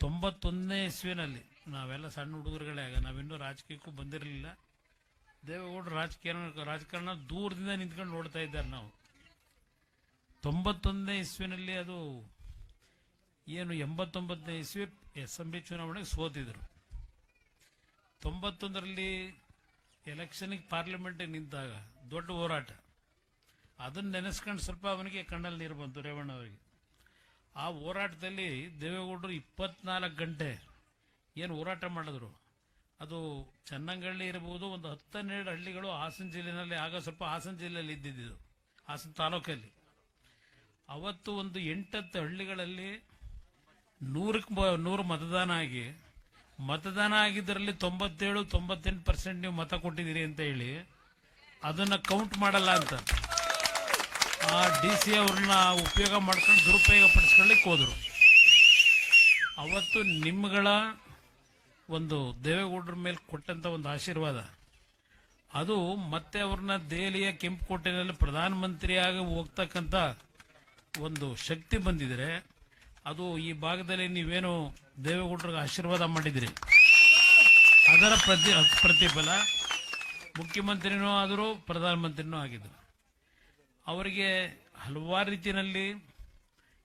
91ನೇ ಇಸ್ವಿನಲ್ಲಿ ನಾವೆಲ್ಲ ಸಣ್ಣ ಹುಡುಗರುಗಳೇ, ಆಗ ನಾವಿನ್ನೂ ರಾಜಕೀಯಕ್ಕೂ ಬಂದಿರಲಿಲ್ಲ. ದೇವೇಗೌಡರು ರಾಜಕಾರಣ ದೂರದಿಂದ ನಿಂತ್ಕೊಂಡು ನೋಡ್ತಾ ಇದ್ದಾರೆ. ನಾವು 91ನೇ ಇಸ್ವಿನಲ್ಲಿ, ಅದು ಏನು 89ನೇ ಇಸ್ವಿ ಅಸೆಂಬ್ಲಿ ಚುನಾವಣೆಗೆ ಸೋತಿದ್ರು. 91ರಲ್ಲಿ ಎಲೆಕ್ಷನ್ಗೆ ಪಾರ್ಲಿಮೆಂಟಿಗೆ ನಿಂತಾಗ ದೊಡ್ಡ ಹೋರಾಟ, ಅದನ್ನು ನೆನೆಸ್ಕೊಂಡು ಸ್ವಲ್ಪ ಅವನಿಗೆ ಕಣ್ಣಲ್ಲಿ ನೀರು ಬಂತು ರೇವಣ್ಣ ಅವರಿಗೆ. ಆ ಹೋರಾಟದಲ್ಲಿ ದೇವೇಗೌಡರು 24 ಗಂಟೆ ಏನು ಹೋರಾಟ ಮಾಡಿದ್ರು. ಅದು ಚನ್ನಂಗಳ್ಳಿ ಇರಬಹುದು, ಒಂದು 10-12 ಹಳ್ಳಿಗಳು ಹಾಸನ ಜಿಲ್ಲೆಯಲ್ಲಿ, ಆಗ ಸ್ವಲ್ಪ ಹಾಸನ ಜಿಲ್ಲೆಯಲ್ಲಿ ಇದ್ದಿದ್ದು, ಹಾಸನ ತಾಲೂಕಲ್ಲಿ. ಅವತ್ತು ಒಂದು 8-10 ಹಳ್ಳಿಗಳಲ್ಲಿ 100 ಮತದಾನ ಆಗಿದ್ದರಲ್ಲಿ 97-98% ನೀವು ಮತ ಕೊಟ್ಟಿದ್ದೀರಿ ಅಂತ ಹೇಳಿ ಅದನ್ನ ಕೌಂಟ್ ಮಾಡಲ್ಲ ಅಂತ ಆ DC ಅವ್ರನ್ನ ಉಪಯೋಗ ಮಾಡ್ಕೊಂಡು ದುರುಪಯೋಗ ಪಡಿಸ್ಕೊಳ್ಳಿಕ್ಕೆ ಹೋದ್ರು. ಅವತ್ತು ನಿಮ್ಮಗಳ ಒಂದು ದೇವೇಗೌಡರ ಮೇಲೆ ಕೊಟ್ಟಂತ ಒಂದು ಆಶೀರ್ವಾದ, ಅದು ಮತ್ತೆ ಅವ್ರನ್ನ ದೆಹಲಿಯ ಕೆಂಪುಕೋಟೆಯಲ್ಲಿ ಪ್ರಧಾನಮಂತ್ರಿಯಾಗಿ ಹೋಗ್ತಕ್ಕಂಥ ಒಂದು ಶಕ್ತಿ ಬಂದಿದ್ರೆ, ಅದು ಈ ಭಾಗದಲ್ಲಿ ನೀವೇನು ದೇವೇಗೌಡರಿಗೆ ಆಶೀರ್ವಾದ ಮಾಡಿದಿರಿ ಅದರ ಪ್ರತಿಫಲ. ಮುಖ್ಯಮಂತ್ರಿನೂ ಆದರೂ ಪ್ರಧಾನಮಂತ್ರಿನೂ ಆಗಿದ್ರು. ಅವರಿಗೆ ಹಲವಾರು ರೀತಿಯಲ್ಲಿ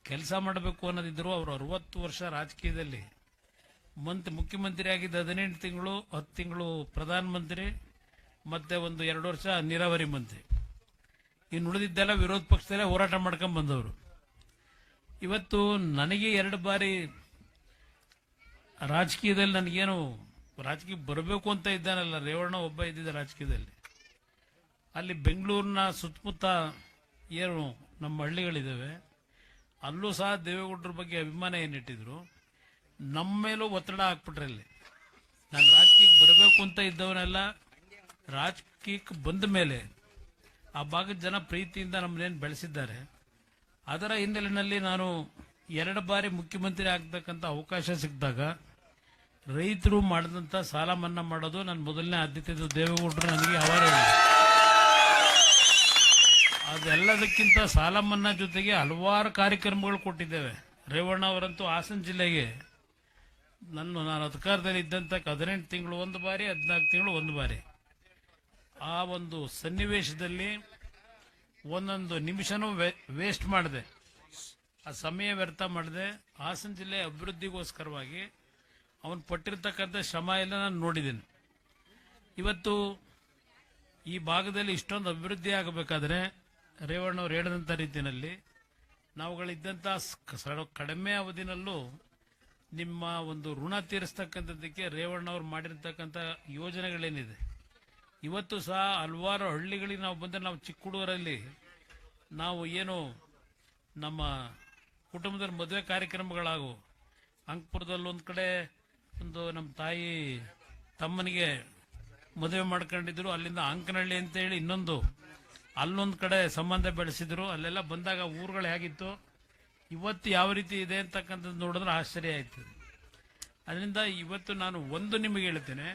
ಕೆಲಸ ಮಾಡಬೇಕು ಅನ್ನೋದಿದ್ರು. ಅವರು 60 ವರ್ಷ ರಾಜಕೀಯದಲ್ಲಿ ಮುಖ್ಯಮಂತ್ರಿ ಆಗಿದ್ದ 18 ತಿಂಗಳು, 10 ತಿಂಗಳು ಪ್ರಧಾನಮಂತ್ರಿ, ಮತ್ತೆ ಒಂದು 2 ವರ್ಷ ನೀರಾವರಿ ಮಂತ್ರಿ. ಇನ್ನು ಉಳಿದಿದ್ದೆಲ್ಲ ವಿರೋಧ ಪಕ್ಷದಲ್ಲೇ ಹೋರಾಟ ಮಾಡ್ಕೊಂಡು ಬಂದವರು. ಇವತ್ತು ನನಗೆ 2 ಬಾರಿ ರಾಜಕೀಯದಲ್ಲಿ ನನಗೇನು ರಾಜಕೀಯ ಬರಬೇಕು ಅಂತ ಇದ್ದಾನಲ್ಲ, ರೇವಣ್ಣ ಒಬ್ಬ ಇದ್ದಿದ್ದ ರಾಜಕೀಯದಲ್ಲಿ. ಅಲ್ಲಿ ಬೆಂಗಳೂರಿನ ಸುತ್ತಮುತ್ತ ಏನು ನಮ್ಮ ಹಳ್ಳಿಗಳಿದ್ದಾವೆ, ಅಲ್ಲೂ ಸಹ ದೇವೇಗೌಡರ ಬಗ್ಗೆ ಅಭಿಮಾನ ಏನಿಟ್ಟಿದ್ರು. ನಮ್ಮ ಮೇಲೂ ಒತ್ತಡ ಹಾಕ್ಬಿಟ್ರೆ ಅಲ್ಲಿ ನಾನು ರಾಜಕೀಯಕ್ಕೆ ಬರಬೇಕು ಅಂತ ಇದ್ದವನೆಲ್ಲ ರಾಜಕೀಯಕ್ಕೆ ಬಂದ ಮೇಲೆ ಆ ಭಾಗದ ಜನ ಪ್ರೀತಿಯಿಂದ ನಮ್ಮನ್ನೇನು ಬೆಳೆಸಿದ್ದಾರೆ. ಅದರ ಹಿನ್ನೆಲೆಯಲ್ಲಿ ನಾನು 2 ಬಾರಿ ಮುಖ್ಯಮಂತ್ರಿ ಆಗ್ತಕ್ಕಂಥ ಅವಕಾಶ ಸಿಕ್ಕಿದಾಗ ರೈತರು ಮಾಡಿದಂಥ ಸಾಲ ಮನ್ನಾ ಮಾಡೋದು ನನ್ನ ಮೊದಲನೇ ಆದ್ಯತೆ. ದೇವೇಗೌಡರು ನನಗೆ ಅವರ ಅದೆಲ್ಲದಕ್ಕಿಂತ ಸಾಲ ಮನ್ನಾ ಜೊತೆಗೆ ಹಲವಾರು ಕಾರ್ಯಕ್ರಮಗಳು ಕೊಟ್ಟಿದ್ದೇವೆ. ರೇವಣ್ಣ ಅವರಂತೂ ಹಾಸನ ಜಿಲ್ಲೆಗೆ ನಾನು ಅಧಿಕಾರದಲ್ಲಿ ಇದ್ದಂಥ 18 ತಿಂಗಳು ಒಂದು ಬಾರಿ, 14 ತಿಂಗಳು ಒಂದು ಬಾರಿ, ಆ ಒಂದು ಸನ್ನಿವೇಶದಲ್ಲಿ ಒಂದೊಂದು ನಿಮಿಷನೂ ವೇಸ್ಟ್ ಮಾಡಿದೆ, ಆ ಸಮಯ ವ್ಯರ್ಥ ಮಾಡಿದೆ. ಹಾಸನ ಜಿಲ್ಲೆ ಅಭಿವೃದ್ಧಿಗೋಸ್ಕರವಾಗಿ ಅವನು ಪಟ್ಟಿರ್ತಕ್ಕಂಥ ಶ್ರಮ ಎಲ್ಲ ನಾನು ನೋಡಿದ್ದೇನೆ. ಇವತ್ತು ಈ ಭಾಗದಲ್ಲಿ ಇಷ್ಟೊಂದು ಅಭಿವೃದ್ಧಿ ಆಗಬೇಕಾದ್ರೆ ರೇವಣ್ಣವ್ರು ಹೇಳಿದಂಥ ರೀತಿಯಲ್ಲಿ ನಾವುಗಳಿದ್ದಂಥ ಕಡಿಮೆ ಅವಧಿನಲ್ಲೂ ನಿಮ್ಮ ಒಂದು ಋಣ ತೀರಿಸ್ತಕ್ಕಂಥದ್ದಕ್ಕೆ ರೇವಣ್ಣವ್ರು ಮಾಡಿರ್ತಕ್ಕಂಥ ಯೋಜನೆಗಳೇನಿದೆ, ಇವತ್ತು ಸಹ ಹಲವಾರು ಹಳ್ಳಿಗಳಿಗೆ ನಾವು ಬಂದರೆ, ನಾವು ಚಿಕ್ಕ ಹುಡುಗರಲ್ಲಿ ನಾವು ಏನು ನಮ್ಮ ಕುಟುಂಬದಲ್ಲಿ ಮದುವೆ ಕಾರ್ಯಕ್ರಮಗಳಾಗು, ಅಂಕಪುರದಲ್ಲಿ ಒಂದು ಕಡೆ ಒಂದು ನಮ್ಮ ತಾಯಿ ತಮ್ಮನಿಗೆ ಮದುವೆ ಮಾಡ್ಕೊಂಡಿದ್ರು, ಅಲ್ಲಿಂದ ಅಂಕನಹಳ್ಳಿ ಅಂತೇಳಿ ಇನ್ನೊಂದು ಅಲ್ಲೊಂದು ಕಡೆ ಸಂಬಂಧ ಬೆಳೆಸಿದ್ರು. ಅಲ್ಲೆಲ್ಲ ಬಂದಾಗ ಊರುಗಳು ಹೇಗಿತ್ತು, ಇವತ್ತು ಯಾವ ರೀತಿ ಇದೆ ಅಂತಕ್ಕಂಥದ್ದು ನೋಡಿದ್ರೆ ಆಶ್ಚರ್ಯ ಆಯ್ತದೆ. ಅದರಿಂದ ಇವತ್ತು ನಾನು ಒಂದು ನಿಮಗೆ ಹೇಳ್ತೇನೆ,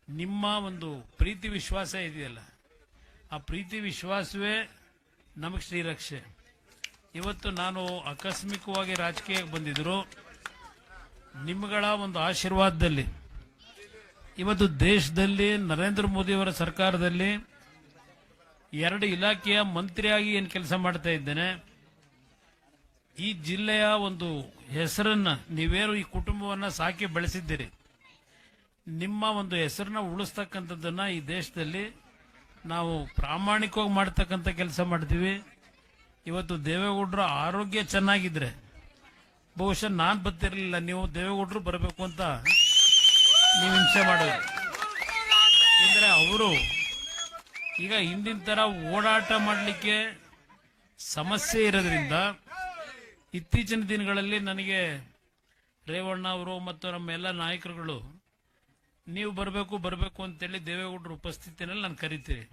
ನಿಮ್ಮ ಒಂದು ಪ್ರೀತಿ ವಿಶ್ವಾಸ ಇದೆಯಲ್ಲ, ಆ ಪ್ರೀತಿ ವಿಶ್ವಾಸವೇ ನಮಗೆ ಶ್ರೀರಕ್ಷೆ. ಇವತ್ತು ನಾನು ಆಕಸ್ಮಿಕವಾಗಿ ರಾಜಕೀಯಕ್ಕೆ ಬಂದಿದ್ರು, ನಿಮ್ಮಗಳ ಒಂದು ಆಶೀರ್ವಾದದಲ್ಲಿ ಇವತ್ತು ದೇಶದಲ್ಲಿ ನರೇಂದ್ರ ಮೋದಿಯವರ ಸರ್ಕಾರದಲ್ಲಿ 2 ಇಲಾಖೆಯ ಮಂತ್ರಿಯಾಗಿ ಏನು ಕೆಲಸ ಮಾಡ್ತಾ ಇದ್ದೇನೆ. ಈ ಜಿಲ್ಲೆಯ ಒಂದು ಹೆಸರನ್ನ, ನೀವೇನು ಈ ಕುಟುಂಬವನ್ನು ಸಾಕಿ ಬೆಳೆಸಿದ್ದೀರಿ, ನಿಮ್ಮ ಒಂದು ಹೆಸರನ್ನ ಉಳಿಸ್ತಕ್ಕಂಥದ್ದನ್ನ ಈ ದೇಶದಲ್ಲಿ ನಾವು ಪ್ರಾಮಾಣಿಕವಾಗಿ ಮಾಡ್ತಕ್ಕಂಥ ಕೆಲಸ ಮಾಡ್ತೀವಿ. ಇವತ್ತು ದೇವೇಗೌಡರ ಆರೋಗ್ಯ ಚೆನ್ನಾಗಿದ್ರೆ ಬಹುಶಃ ನಾನು ಬರ್ತಿರ್ಲಿಲ್ಲ, ನೀವು ದೇವೇಗೌಡರು ಬರಬೇಕು ಅಂತ ನೀವು ಹಿಂಸೆ ಮಾಡೋದು. ಅಂದರೆ ಅವರು ಈಗ ಹಿಂದಿನ ತರ ಓಡಾಟ ಮಾಡಲಿಕ್ಕೆ ಸಮಸ್ಯೆ ಇರೋದ್ರಿಂದ ಇತ್ತೀಚಿನ ದಿನಗಳಲ್ಲಿ ನನಗೆ ರೇವಣ್ಣ ಅವರು ಮತ್ತು ನಮ್ಮ ಎಲ್ಲ ನಾಯಕರುಗಳು ನೀವು ಬರಬೇಕು ಅಂತೇಳಿ ದೇವೇಗೌಡರ ಉಪಸ್ಥಿತಿನಲ್ಲಿ ನಾನು ಕರಿತೀರಿ.